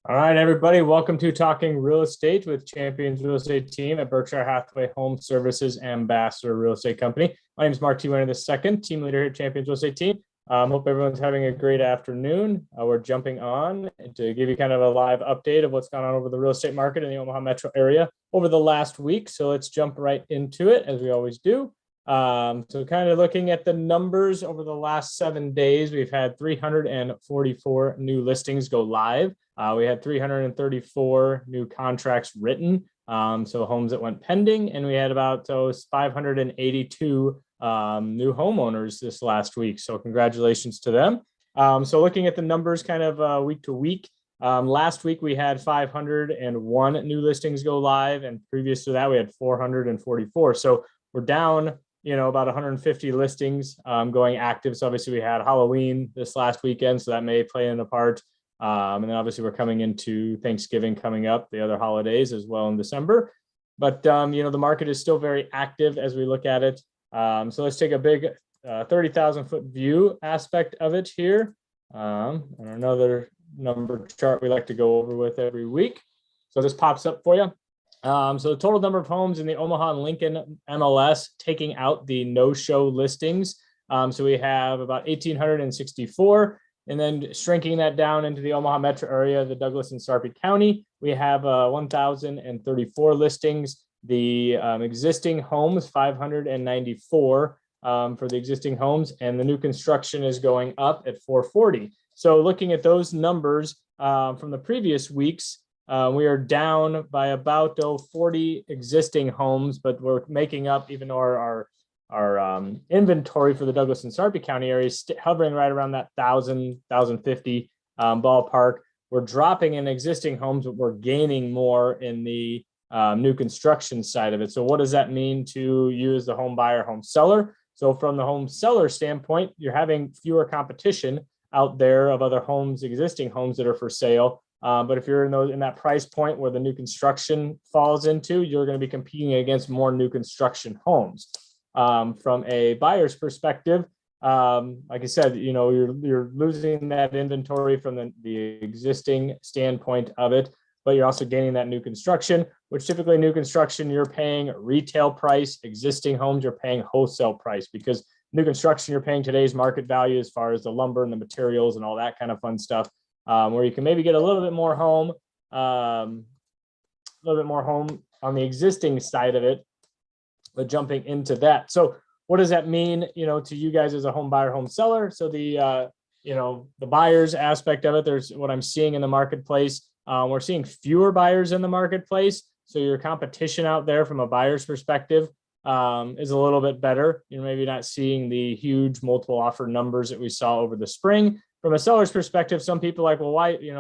All right, everybody, welcome to Talking Real Estate with Champions Real Estate Team at Berkshire Hathaway Home Services Ambassador Real Estate Company. My name is Mark T. Wehner II, team leader here at Champions Real Estate Team. Hope everyone's having a great afternoon. We're jumping on to give you kind of a live update of what's gone on over the real estate market in the Omaha metro area over the last week. So let's jump right into it, as we always do. So kind of looking at the numbers over the last 7 days, we've had 344 new listings go live. We had 334 new contracts written, so homes that went pending, and we had about 582 new homeowners this last week. So congratulations to them. So looking at the numbers kind of week to week, last week we had 501 new listings go live, and previous to that we had 444. So we're down, about 150 listings going active. So obviously we had Halloween this last weekend, so that may play in a part. And then obviously we're coming into Thanksgiving coming up, the other holidays as well in December. But, the market is still very active as we look at it. So let's take a big 30,000 foot view aspect of it here. And another number chart we like to go over with every week. So this pops up for you. So the total number of homes in the Omaha and Lincoln MLS, taking out the no-show listings. So we have about 1,864. And then shrinking that down into the Omaha metro area, the Douglas and Sarpy County, we have 1,034 listings. The existing homes, 594 for the existing homes, and the new construction is going up at 440. So looking at those numbers from the previous weeks, we are down by about 40 existing homes, but we're making up, even though our inventory for the Douglas and Sarpy County area is hovering right around that 1,050 ballpark. We're dropping in existing homes, but we're gaining more in the new construction side of it. So what does that mean to you as the home buyer, home seller? So from the home seller standpoint, you're having fewer competition out there of other homes, existing homes that are for sale. But if you're in that price point where the new construction falls into, you're going to be competing against more new construction homes. From a buyer's perspective, like I said, you're losing that inventory from the existing standpoint of it, but you're also gaining that new construction, which typically new construction, you're paying retail price. Existing homes, you're paying wholesale price, because new construction, you're paying today's market value as far as the lumber and the materials and all that kind of fun stuff, where you can maybe get a little bit more home on the existing side of it. But jumping into that, so what does that mean, to you guys as a home buyer, home seller? So the buyers aspect of it, there's what I'm seeing in the marketplace. We're seeing fewer buyers in the marketplace. So your competition out there from a buyer's perspective is a little bit better. You're maybe not seeing the huge multiple offer numbers that we saw over the spring. From a seller's perspective, some people are like, well,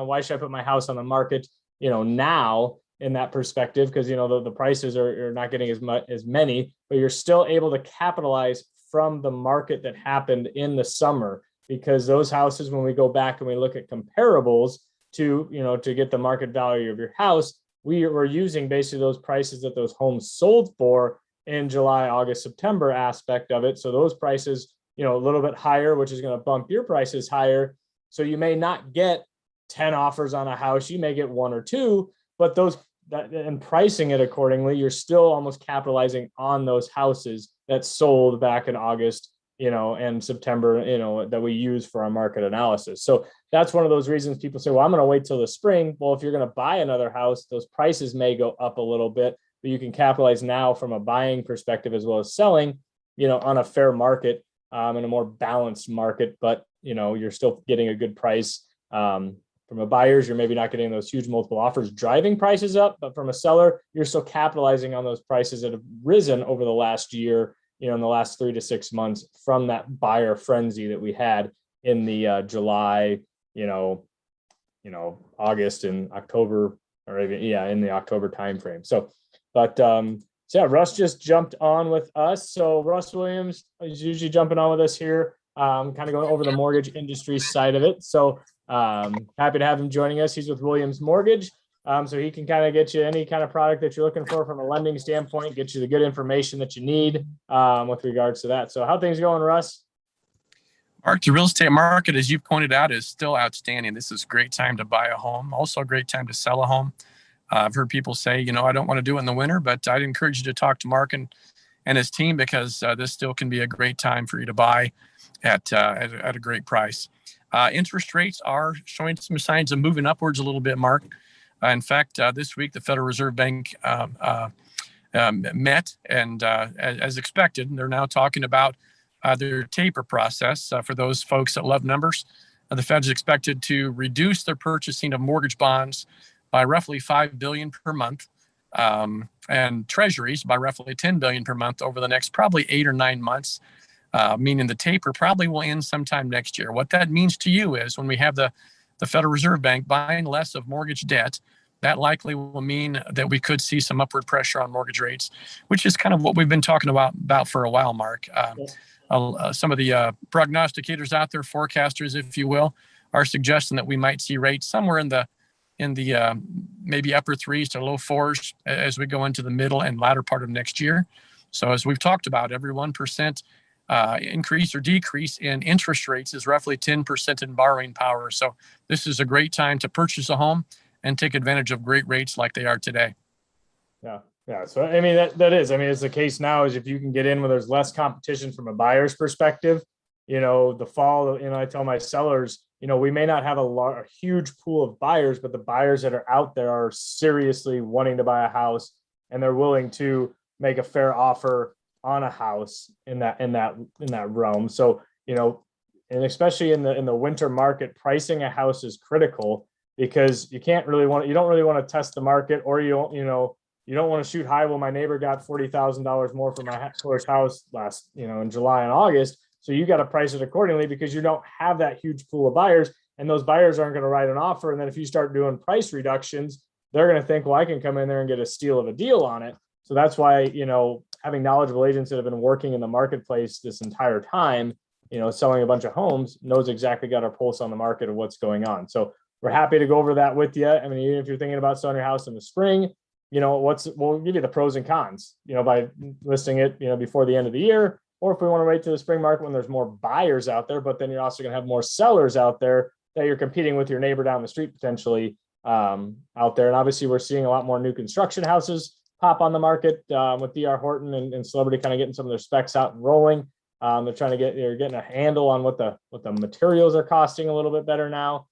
why should I put my house on the market, now? In that perspective, because the prices are not getting as many, but you're still able to capitalize from the market that happened in the summer, because those houses, when we go back and we look at comparables to get the market value of your house, we were using basically those prices that those homes sold for in July, August, September aspect of it. So those prices, a little bit higher, which is going to bump your prices higher. So you may not get 10 offers on a house, you may get 1 or 2, but and pricing it accordingly, you're still almost capitalizing on those houses that sold back in August, and September, that we use for our market analysis. So that's one of those reasons people say, well, I'm going to wait till the spring. Well, if you're going to buy another house, those prices may go up a little bit, but you can capitalize now from a buying perspective as well as selling, on a fair market, in a more balanced market, but, you're still getting a good price. From a buyer's, you're maybe not getting those huge multiple offers driving prices up, but from a seller, you're still capitalizing on those prices that have risen over the last year, in the last 3 to 6 months from that buyer frenzy that we had in the July, August and October, or even, in the October timeframe. So, Russ just jumped on with us. So Russ Williams is usually jumping on with us here, kind of going over the mortgage industry side of it. So happy to have him joining us. He's with Williams Mortgage. So he can kind of get you any kind of product that you're looking for from a lending standpoint, get you the good information that you need with regards to that. So how things going, Russ? Mark, the real estate market, as you pointed out, is still outstanding. This is a great time to buy a home, also a great time to sell a home. I've heard people say, I don't want to do it in the winter, but I'd encourage you to talk to Mark and his team, because this still can be a great time for you to buy at a great price. Interest rates are showing some signs of moving upwards a little bit, Mark. In fact, this week, the Federal Reserve Bank met, and as expected, they're now talking about their taper process. For those folks that love numbers, the Fed is expected to reduce their purchasing of mortgage bonds by roughly $5 billion per month, and treasuries by roughly $10 billion per month over the next probably 8 or 9 months, meaning the taper probably will end sometime next year. What that means to you is, when we have the Federal Reserve Bank buying less of mortgage debt, that likely will mean that we could see some upward pressure on mortgage rates, which is kind of what we've been talking about for a while, Mark. Some of the prognosticators out there, forecasters, if you will, are suggesting that we might see rates somewhere in the maybe upper 3s to low 4s as we go into the middle and latter part of next year. So as we've talked about, every 1% increase or decrease in interest rates is roughly 10% in borrowing power. So this is a great time to purchase a home and take advantage of great rates like they are today. Yeah. So, I mean, that is, it's the case now, is if you can get in where there's less competition from a buyer's perspective, the fall, I tell my sellers, we may not have a huge pool of buyers, but the buyers that are out there are seriously wanting to buy a house, and they're willing to make a fair offer on a house in that realm. So, and especially in the winter market, pricing a house is critical, because you don't really want to test the market, or you don't want to shoot high. Well, my neighbor got $40,000 more for my first house last, in July and August. So you got to price it accordingly, because you don't have that huge pool of buyers, and those buyers aren't going to write an offer. And then if you start doing price reductions, they're going to think, well, I can come in there and get a steal of a deal on it. So that's why, having knowledgeable agents that have been working in the marketplace this entire time, selling a bunch of homes, knows exactly, got our pulse on the market of what's going on. So we're happy to go over that with you. I mean, even if you're thinking about selling your house in the spring, we'll give you the pros and cons, by listing it, before the end of the year, or if we want to wait to the spring market when there's more buyers out there, but then you're also going to have more sellers out there that you're competing with your neighbor down the street potentially out there. And obviously we're seeing a lot more new construction houses pop on the market with DR Horton and Celebrity kind of getting some of their specs out and rolling. They're getting a handle on what the materials are costing a little bit better now.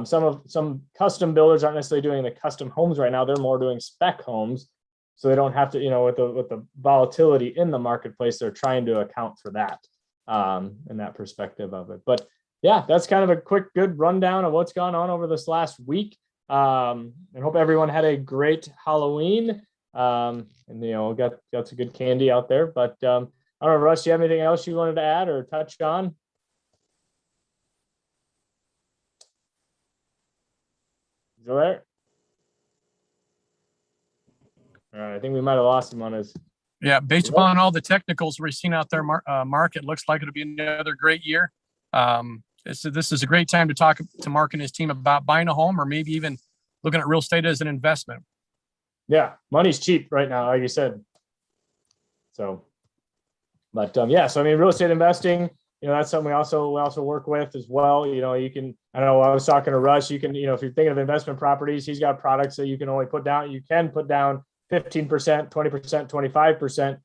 Some custom builders aren't necessarily doing the custom homes right now. They're more doing spec homes, so they don't have to, with the volatility in the marketplace, they're trying to account for that in that perspective of it. But yeah, that's kind of a quick, good rundown of what's gone on over this last week. And hope everyone had a great Halloween. And got some good candy out there. But I don't know, Russ, do you have anything else you wanted to add or touch on? Still there? All right, I think we might have lost him on his. Yeah, based upon all the technicals we're seeing out there, Mark, it looks like it'll be another great year. This is a great time to talk to Mark and his team about buying a home, or maybe even looking at real estate as an investment. Yeah, money's cheap right now, like you said. So, but yeah, so I mean, real estate investing, that's something we also work with as well. You can, I know I was talking to Russ, you can, if you're thinking of investment properties, he's got products that you can only put down. You can put down 15%, 20%, 25%,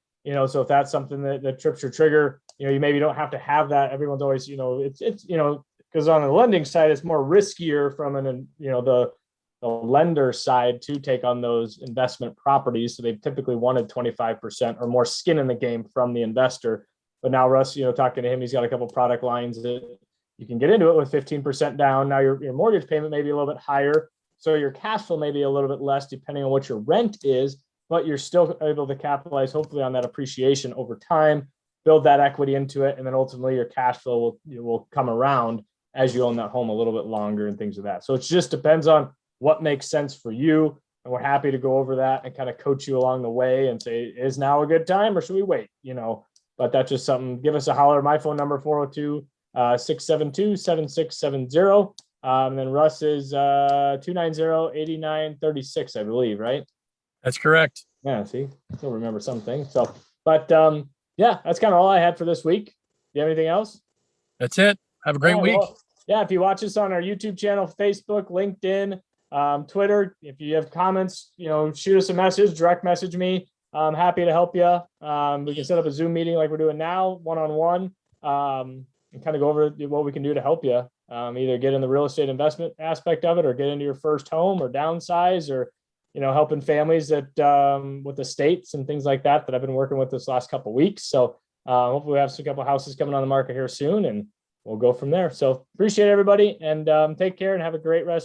so if that's something that trips your trigger, you maybe don't have to have that. Everyone's always, it's because on the lending side, it's more riskier from the lender side to take on those investment properties. So they've typically wanted 25% or more skin in the game from the investor. But now Russ, talking to him, he's got a couple product lines that you can get into it with 15% down. Now your mortgage payment may be a little bit higher, so your cash flow may be a little bit less depending on what your rent is, but you're still able to capitalize hopefully on that appreciation over time, build that equity into it, and then ultimately your cash flow will come around as you own that home a little bit longer and things of that. So it just depends on what makes sense for you, and we're happy to go over that and kind of coach you along the way and say, is now a good time or should we wait? But that's just something. Give us a holler. My phone number 402-672-7670. And then Russ is 290-8936, I believe, right? That's correct. Yeah, see, I still remember something. So, but yeah, that's kind of all I had for this week. Do you have anything else? That's it. Have a great week. Well, yeah, if you watch us on our YouTube channel, Facebook, LinkedIn, Twitter, if you have comments, shoot us a message, direct message me. I'm happy to help you. We can set up a Zoom meeting like we're doing now, one-on-one, and kind of go over what we can do to help you. Either get in the real estate investment aspect of it, or get into your first home, or downsize, or helping families that with estates and things like that I've been working with this last couple of weeks. So hopefully we have a couple of houses coming on the market here soon, and we'll go from there. So appreciate everybody, and take care and have a great rest